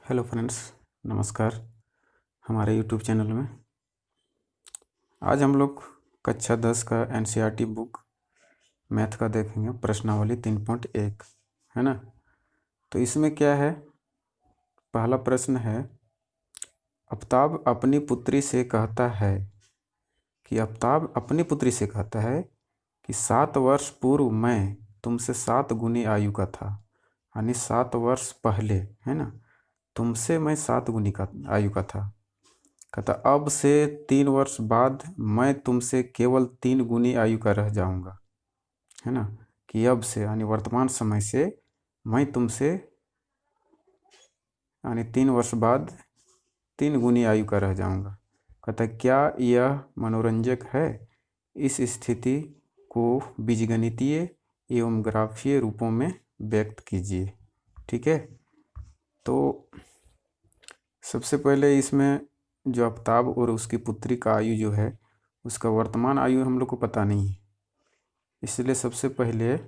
Hello friends, नमस्कार। हमारे YouTube channel में आज हम लोग कक्षा 10 का एनसीईआरटी बुक मैथ का देखेंगे। प्रश्नावली 3.1 है ना। तो इसमें क्या है, पहला प्रश्न है, आफ्ताब अपनी पुत्री से कहता है कि 7 वर्ष पूर्व मैं तुमसे 7 गुनी आयु का था। यानी 7 वर्ष पहले, है ना, तुमसे मैं 7 गुनी का आयु का था। कहता अब से 3 वर्ष बाद मैं तुमसे केवल 3 गुनी आयु का रह जाऊंगा, है ना। कि अब से यानी वर्तमान समय से मैं तुमसे यानी 3 वर्ष बाद 3 गुनी आयु का रह जाऊंगा। कहता क्या यह मनोरंजक है? इस स्थिति को बीजगणितीय एवं ग्राफीय रूपों में व्यक्त कीजिए। ठीक है। तो सबसे पहले इसमें जो आफ्ताब और उसकी पुत्री का आयु जो है, उसका वर्तमान आयु हम लोग को पता नहीं है, इसलिए सबसे पहले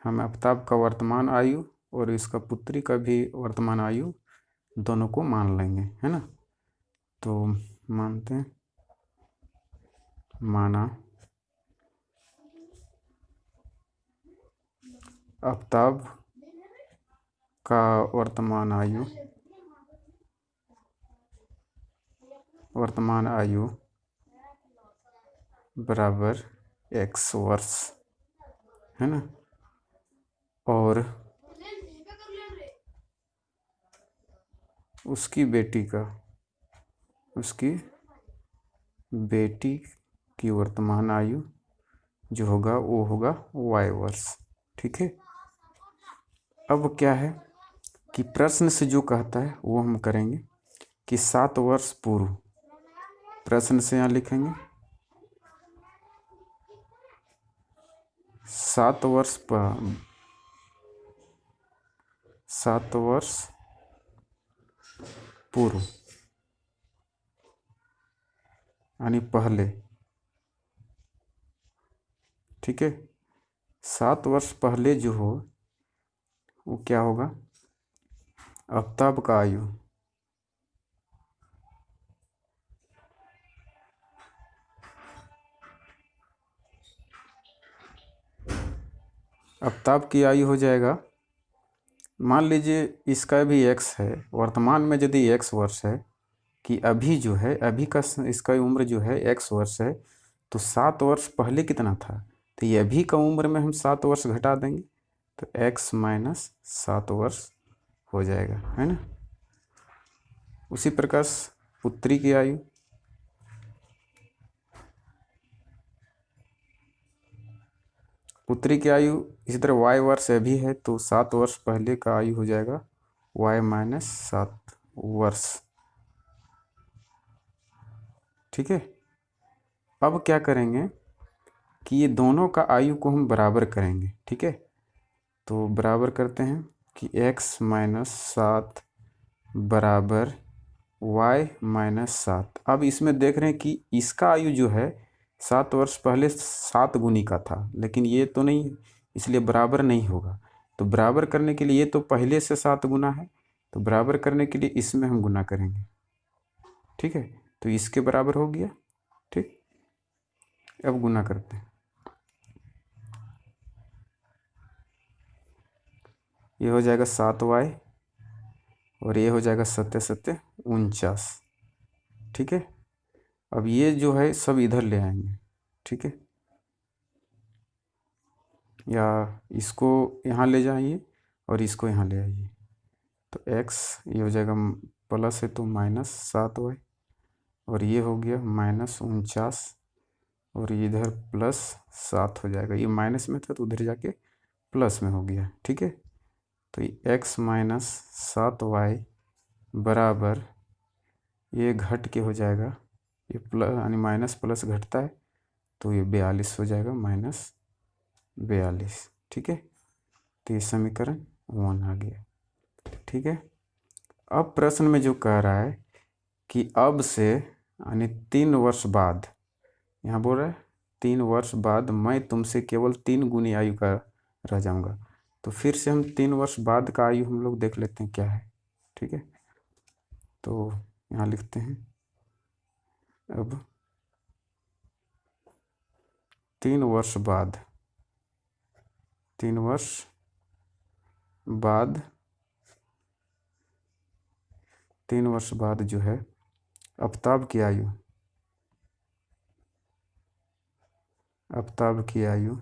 हम आफ्ताब का वर्तमान आयु और इसका पुत्री का भी वर्तमान आयु दोनों को मान लेंगे, है ना। तो मानते हैं, माना आफ्ताब का वर्तमान आयु बराबर x वर्ष, है ना। और उसकी बेटी की वर्तमान आयु जो होगा वो होगा y वर्ष। ठीक है। अब क्या है कि प्रश्न से जो कहता है वो हम करेंगे कि 7 वर्ष पूर्व। प्रश्न से यहाँ लिखेंगे 7 वर्ष पूर्व यानी पहले। ठीक है। 7 वर्ष पहले जो हो वो क्या होगा, आफ्ताब का आयु। आफ्ताब की आयु हो जाएगा, मान लीजिए इसका भी x है, वर्तमान में यदि x वर्ष है, कि अभी जो है अभी का इसका उम्र जो है x वर्ष है, तो 7 वर्ष पहले कितना था, तो ये अभी का उम्र में हम 7 वर्ष घटा देंगे तो x माइनस 7 वर्ष हो जाएगा, है ना। उसी प्रकार पुत्री की आयु, इसी तरह y वर्ष अभी है तो 7 वर्ष पहले का आयु हो जाएगा y माइनस 7 वर्ष। ठीक है। अब क्या करेंगे कि ये दोनों का आयु को हम बराबर करेंगे। ठीक है। तो बराबर करते हैं कि x माइनस 7 बराबर y माइनस 7। अब इसमें देख रहे हैं कि इसका आयु जो है 7 वर्ष पहले 7 गुनी का था, लेकिन ये तो नहीं, इसलिए बराबर नहीं होगा। तो बराबर करने के लिए ये तो पहले से 7 गुना है, तो बराबर करने के लिए इसमें हम गुना करेंगे। ठीक है। तो इसके बराबर हो गया। ठीक। अब गुना करते हैं, ये हो जाएगा 7y और ये हो जाएगा 7 7 49। ठीक है। अब ये जो है सब इधर ले आएंगे। ठीक है। या इसको यहाँ ले जाइए और इसको यहाँ ले आइए, तो x ये हो जाएगा प्लस है तो माइनस 7y और ये हो गया माइनस 49 और इधर प्लस 7 हो जाएगा। ये माइनस में था तो उधर जाके प्लस में हो गया। ठीक है। तो x माइनस 7y बराबर ये घट के हो जाएगा, ये प्लस यानी माइनस प्लस घटता है तो ये 42 हो जाएगा, माइनस 42। ठीक है। तो ये समीकरण 1 आ गया। ठीक है। अब प्रश्न में जो कह रहा है कि अब से यानी 3 वर्ष बाद, यहाँ बोल रहा है 3 वर्ष बाद मैं तुमसे केवल 3 गुनी आयु का रह जाऊंगा। तो फिर से हम 3 वर्ष बाद का आयु हम लोग देख लेते हैं क्या है। ठीक है। तो यहाँ लिखते हैं अब 3 वर्ष बाद, 3 वर्ष बाद, 3 वर्ष बाद जो है आफ्ताब की आयु, आफ्ताब की आयु,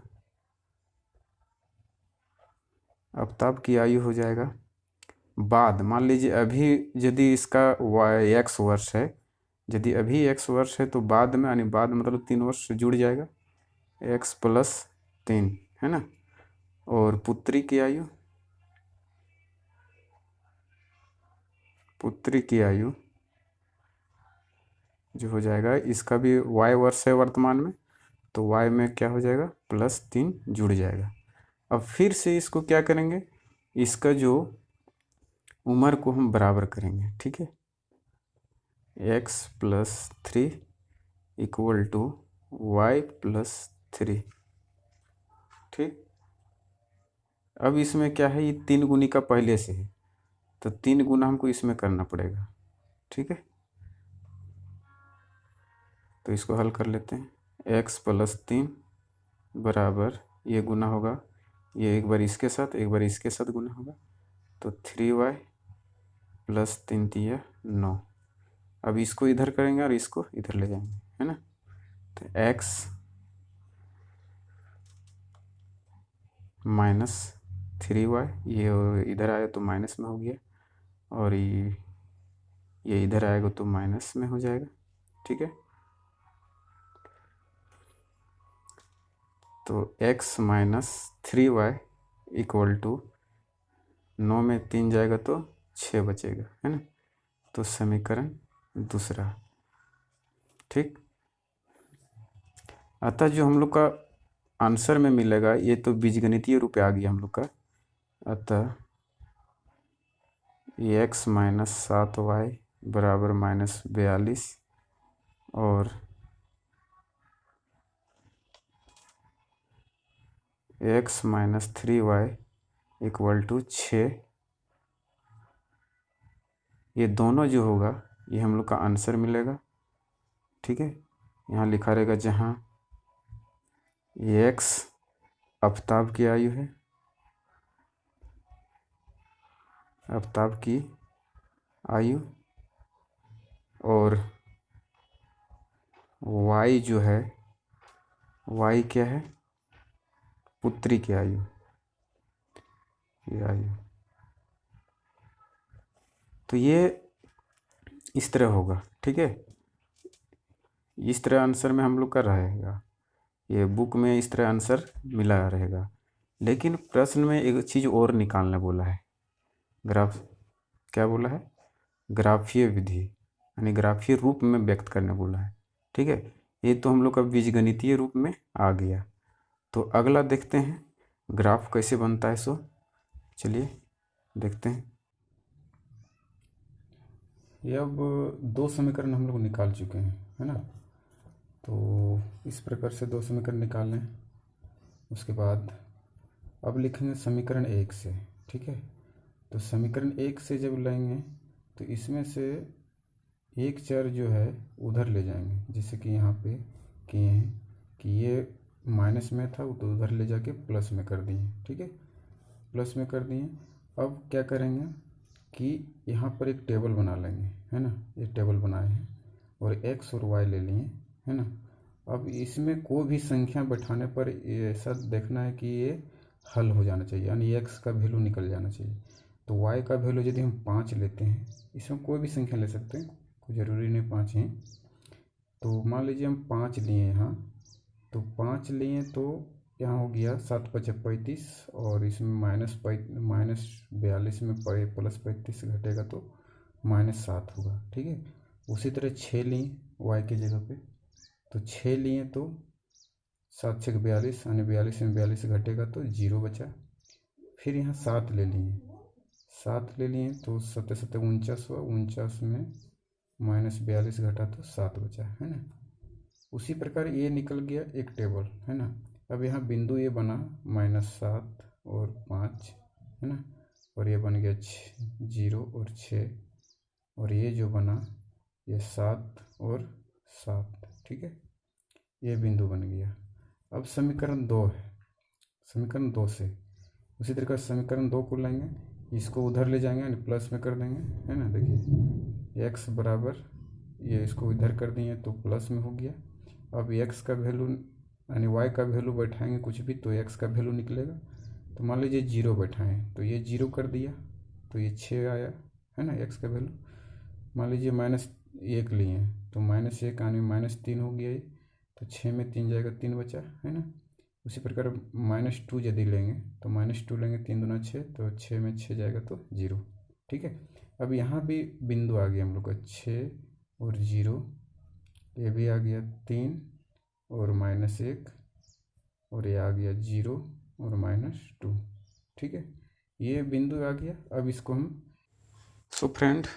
आफ्ताब की आयु हो जाएगा बाद, मान लीजिए अभी यदि इसका x वर्ष है, यदि अभी x वर्ष है तो बाद में, यानी बाद मतलब 3 वर्ष जुड़ जाएगा, x + 3 है ना। और पुत्री की आयु, पुत्री की आयु जो हो जाएगा, इसका भी y वर्ष है वर्तमान में, तो y में क्या हो जाएगा +3 जुड़ जाएगा। अब फिर से इसको क्या करेंगे, इसका जो उम्र को हम बराबर करेंगे, ठीक है। x + 3 = y + 3, ठीक। अब इसमें क्या है, ये 3 गुनी का पहले से है, तो 3 गुना हमको इसमें करना पड़ेगा, ठीक है। तो इसको हल कर लेते हैं। x + 3 बराबर, ये गुना होगा, ये एक बार इसके साथ एक बार इसके साथ गुना होगा, तो 3y + 3 × 9। अब इसको इधर करेंगे और इसको इधर ले जाएंगे, है ना। तो x - 3y, ये इधर आया तो माइनस में हो गया, और ये इधर आएगा तो माइनस में हो जाएगा, ठीक है। तो x - 3y = 9 में 3 जाएगा तो 6 बचेगा, है ना। तो समीकरण दूसरा, ठीक। अतः जो हम लोग का आंसर में मिलेगा, ये तो बीजगणितीय रूप आ गया हम लोग का। अतः ये x - 7y बराबर -42 और x - 3y = 6, ये दोनों जो होगा ये हम लोग का आंसर मिलेगा, ठीक है। यहाँ लिखा रहेगा, जहाँ ये x आफ्ताब की आयु है, आफ्ताब की आयु, और y जो है, y क्या है, पुत्री की आयु, ये आयु। तो ये इस तरह होगा, ठीक है। इस तरह आंसर में हम लोग का रहेगा, ये बुक में इस तरह आंसर मिला रहेगा। लेकिन प्रश्न में एक चीज़ और निकालने बोला है, ग्राफ, क्या बोला है, ग्राफीय विधि, यानी ग्राफीय रूप में व्यक्त करने बोला है, ठीक है। ये तो हम लोग का बीजगणितीय रूप में आ गया। तो अगला देखते हैं ग्राफ कैसे बनता है, सो चलिए देखते हैं। ये अब 2 समीकरण हम लोग निकाल चुके हैं, है ना। तो इस प्रकार से 2 समीकरण निकाल लें। उसके बाद अब लिखेंगे समीकरण 1 से, ठीक है। तो समीकरण 1 से जब लेंगे तो इसमें से एक चर जो है उधर ले जाएंगे, जैसे कि यहाँ पे किए हैं कि ये माइनस में था तो उधर ले जाके प्लस में कर दिए, ठीक है, प्लस में कर दिए। अब क्या करेंगे कि यहाँ पर एक टेबल बना लेंगे, है ना। ये टेबल बनाए हैं और x और y ले लिए, है ना। अब इसमें कोई भी संख्या बैठाने पर ऐसा देखना है कि ये हल हो जाना चाहिए, यानी x का वैल्यू निकल जाना चाहिए। तो y का वैल्यू यदि हम 5 लेते हैं, इसमें कोई भी संख्या ले सकते हैं, कोई ज़रूरी नहीं 5 हैं। तो मान लीजिए हम 5 लिए यहाँ, तो 5 लिए तो यहाँ हो गया 7 × 5 = 35, और इसमें -42 में +35 घटेगा तो -7 होगा, ठीक है। उसी तरह 6 लिए y की जगह पे, तो 6 लिए तो 7 × 6 = 42, यानी 42 में 42 घटेगा तो 0 बचा। फिर यहाँ 7 ले लिए, 7 ले लिए तो 7 × 7 = 49 हुआ, 49 में -42 घटा तो 7 बचा, है ना। उसी प्रकार ये निकल गया एक टेबल, है ना। अब यहाँ बिंदु ये बना -7 और 5, है ना। और ये बन गया 0 और 6, और ये जो बना ये 7 और 7, ठीक है, ये बिंदु बन गया। अब समीकरण 2 है, समीकरण 2 से उसी तरीके से समीकरण 2 को लेंगे, इसको उधर ले जाएंगे यानी प्लस में कर देंगे, है ना। देखिए x बराबर, ये इसको इधर कर दिए तो प्लस में हो गया। अब x का वैल्यू यानी y का वैल्यू बैठाएंगे कुछ भी तो x का वैल्यू निकलेगा। तो मान लीजिए 0 बैठाएं तो ये 0 कर दिया तो ये 6 आया, है ना, x का वैल्यू। मान लीजिए -1 लिए तो -1 यानी -3 हो गया ये, तो 6 में 3 जाएगा 3 बचा, है ना। उसी प्रकार -2 यदि लेंगे तो -2 लेंगे, 3 दूना 6, तो 6 में 6 जाएगा तो 0, ठीक है। अब यहाँ भी बिंदु आ गया हम लोग का 6 और 0, ये भी आ गया 3 और -1, और ये आ गया 0 और -2, ठीक है, ये बिंदु आ गया। अब इसको हम फ्रेंड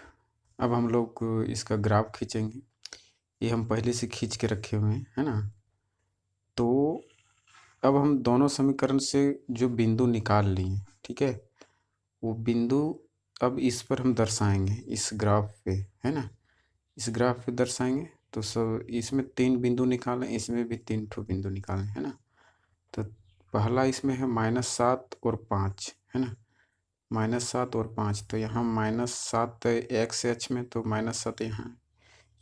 अब हम लोग इसका ग्राफ खींचेंगे, ये हम पहले से खींच के रखे हुए हैं, है ना। तो अब हम दोनों समीकरण से जो बिंदु निकाल लिए, ठीक है, वो बिंदु अब इस पर हम दर्शाएंगे, इस ग्राफ पे, है ना, इस ग्राफ पे दर्शाएंगे। तो सब इसमें 3 बिंदु निकालें, इसमें भी 3 ठो बिंदु निकालें, है ना। तो पहला इसमें है -7 और 5, है ना, -7 और 5, तो यहाँ -7 एक्स एच में, तो -7 यहाँ,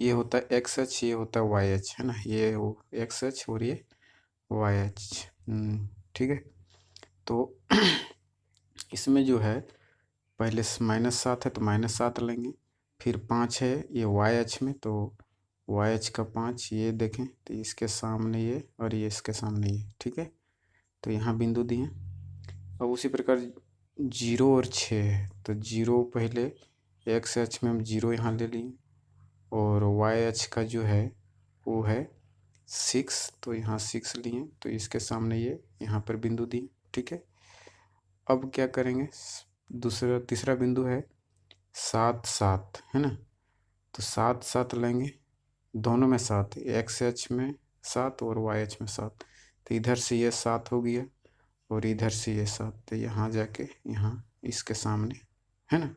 ये होता है एक्स एच, ये होता है वाई एच, है ना, ये वो एक्स एच और ये वाई एच, ठीक है। तो इसमें जो है पहले -7 है तो -7 लेंगे, फिर 5 है ये वाई एच में, तो वाई एच का 5 ये देखें तो इसके सामने ये और ये इसके सामने ये, ठीक है। तो यहाँ बिंदु दिए। अब उसी प्रकार 0 और 6 है, तो 0 पहले एक्स एच में हम 0 यहाँ ले लिए, और वाई एच का जो है वो है 6, तो यहाँ 6 लिए, तो इसके सामने ये यहाँ पर बिंदु दिए, ठीक है। अब क्या करेंगे, तीसरा बिंदु है 7 7, है ना, तो 7 7 लेंगे, दोनों में 7, एक्स एच में 7 और वाई एच में 7, तो इधर से ये 7 हो गया और इधर से ये 7, तो यहाँ जाके यहाँ इसके सामने, है ना।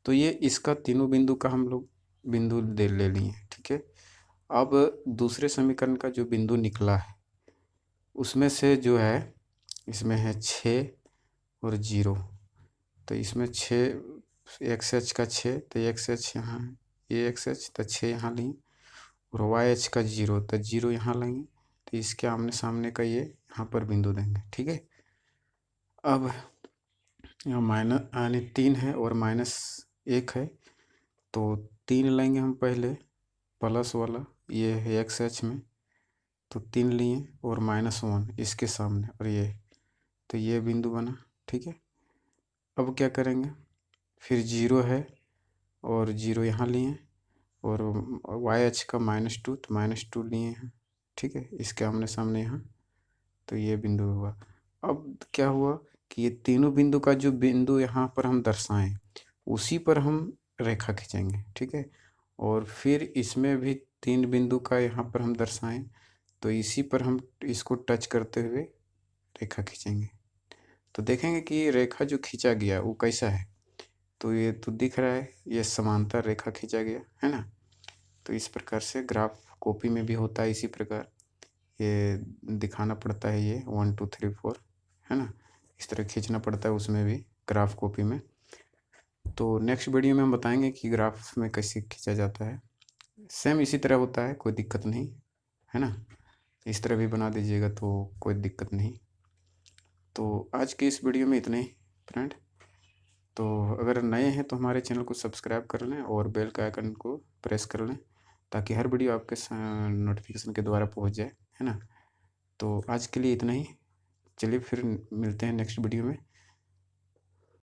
तो ये इसका तीनों बिंदु का हम लोग बिंदु ले लिए, ठीक है। अब दूसरे समीकरण का जो बिंदु निकला है उसमें से जो है, इसमें है 6 और 0, तो इसमें 6 एक्स एच का 6, तो एक्स एच यहाँ है, ये एक्स एच, तो 6 यहाँ लेंगे, और वाई एच का 0, तो 0 यहाँ लेंगे, तो इसके आमने सामने का ये यहाँ पर बिंदु देंगे, ठीक है। अब यहाँ माइनस यानी 3 है और -1 है, तो 3 लेंगे हम पहले प्लस वाला, ये है एक्स एच में, तो 3 लिए, और -1 इसके सामने, और ये, तो ये बिंदु बना, ठीक है। अब क्या करेंगे, फिर 0 है और 0 यहाँ लिए, और वाई एच का -2, तो -2 लिए हैं, ठीक है, इसके आमने सामने यहाँ, तो ये बिंदु हुआ। अब क्या हुआ कि ये तीनों बिंदु का जो बिंदु यहाँ पर हम दर्शाएं उसी पर हम रेखा खींचेंगे, ठीक है। और फिर इसमें भी 3 बिंदु का यहाँ पर हम दर्शाएं तो इसी पर हम इसको टच करते हुए रेखा खींचेंगे, तो देखेंगे कि रेखा जो खींचा गया वो कैसा है। तो ये तो दिख रहा है, ये समांतर रेखा खींचा गया, है ना। तो इस प्रकार से ग्राफ कॉपी में भी होता है, इसी प्रकार ये दिखाना पड़ता है, ये 1 2 3 4, है ना, इस तरह खींचना पड़ता है उसमें भी ग्राफ कॉपी में। तो नेक्स्ट वीडियो में हम बताएंगे कि ग्राफ में कैसे खींचा जाता है, सेम इसी तरह होता है, कोई दिक्कत नहीं, है ना। इस तरह भी बना दीजिएगा तो कोई दिक्कत नहीं। तो आज के इस वीडियो में इतना ही फ्रेंड। तो अगर नए हैं तो हमारे चैनल को सब्सक्राइब कर लें और बेल का आइकन को प्रेस कर लें ताकि हर वीडियो आपके नोटिफिकेशन के द्वारा पहुंच जाए, है ना। तो आज के लिए इतना ही, चलिए फिर मिलते हैं नेक्स्ट वीडियो में।